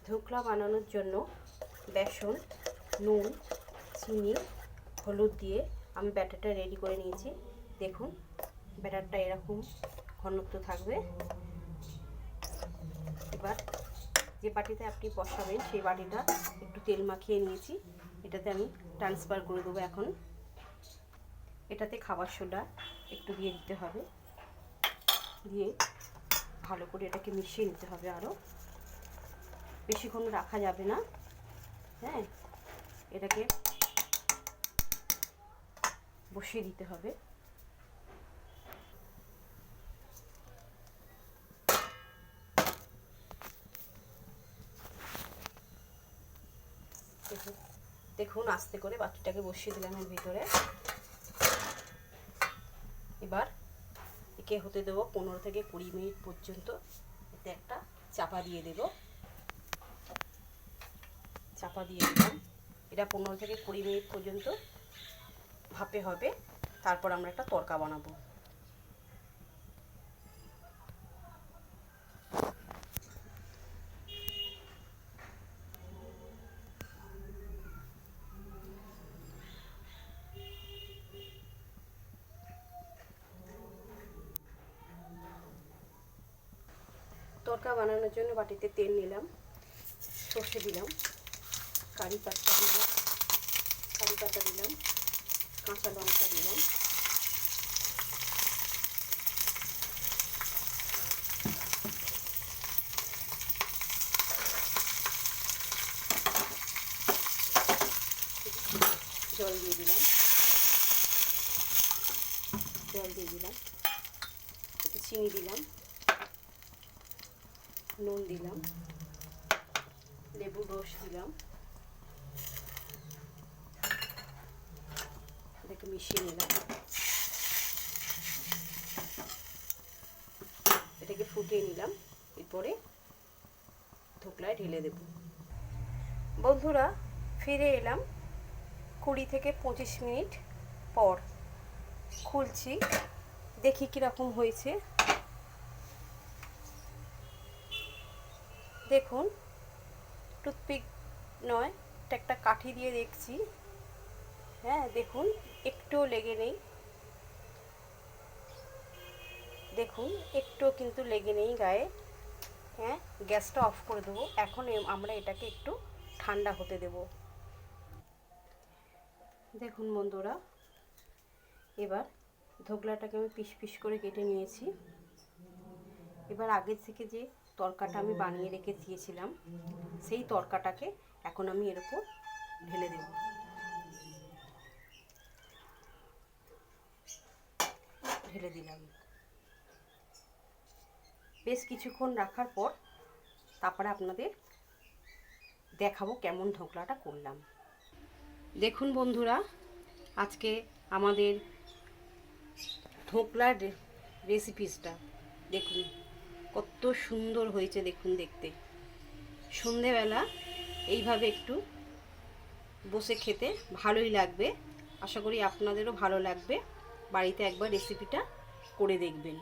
ধোকলা বানানোর জন্য বেসন, নুন, চিনি, হলুদ দিয়ে আমি ব্যাটারটা রেডি করে নিয়েছি। দেখুন ব্যাটারটা এরকম ঘনত্ব থাকবে। এবার যে বাটিতে আপনি বসাবেন সেই বাটিটা একটু তেল মাখিয়ে নিয়েছি, এটাতে আমি ট্রান্সফার করে দেবো। এখন এটাতে খাবার সোডা একটু দিয়ে দিতে হবে, দিয়ে ভালো করে এটাকে মিশিয়ে নিতে হবে। আরও বেশিক্ষণ রাখা যাবে না। হ্যাঁ, এটাকে বসিয়ে দিতে হবে। দেখুন আস্তে করে বাটিটাকে বসিয়ে দিলাম এর ভিতরে। এবার একে হতে দেবো 15 থেকে 20 মিনিট পর্যন্ত। এতে একটা চাপা দিয়ে দেব। চাপা দিয়ে দিলাম। এটা 15 থেকে 20 মিনিট পর্যন্ত ভাপে হবে। তারপর আমরা একটা তড়কা বানাবো। তড়কা বানানোর জন্য বাটিতে তেল নিলাম, সর্ষে দিলাম, কারি পাতা দিলাম, কাঁচা লঙ্কা দিলাম, জল দিয়ে দিলাম, একটু চিনি দিলাম, নুন দিলাম, লেবুর রস দিলাম, এটাকে মিশিয়ে নিলাম। এটাকে ফুটিয়ে নিলাম। এরপরে ধোকলায় ঢেলে দেব। বন্ধুরা ফিরে এলাম 20 থেকে 25 মিনিট পর। খুলছি, দেখি কীরকম হয়েছে। দেখুন টুথপিক নয়, একটা কাঠি দিয়ে দেখছি। হ্যাঁ দেখুন একটুও লেগে নেই। দেখুন একটুও কিন্তু লেগে নেই গায়ে। হ্যাঁ, গ্যাসটা অফ করে দেবো। এখন আমরা এটাকে একটু ঠান্ডা হতে দেব। দেখুন বন্ধুরা, এবার ধোকলাটাকে আমি পিস পিস করে কেটে নিয়েছি। এবার আগে থেকে যে তড়কাটা আমি বানিয়ে রেখে দিয়েছিলাম সেই তড়কাটাকে এখন আমি এর উপর ঢেলে দেব। ঢেলে দিলাম। বেশ কিছুক্ষণ রাখার পর তারপরে আপনাদের দেখাবো কেমন ধোকলাটা করলাম। দেখুন বন্ধুরা, আজকে আমাদের ধোকলার রেসিপিসটা দেখুন কত সুন্দর হয়েছে। দেখুন দেখতে সন্ধেবেলা এইভাবে একটু বসে খেতে ভালোই লাগবে। আশা করি আপনাদেরও ভালো লাগবে। বাড়িতে একবার রেসিপিটা করে দেখবেন।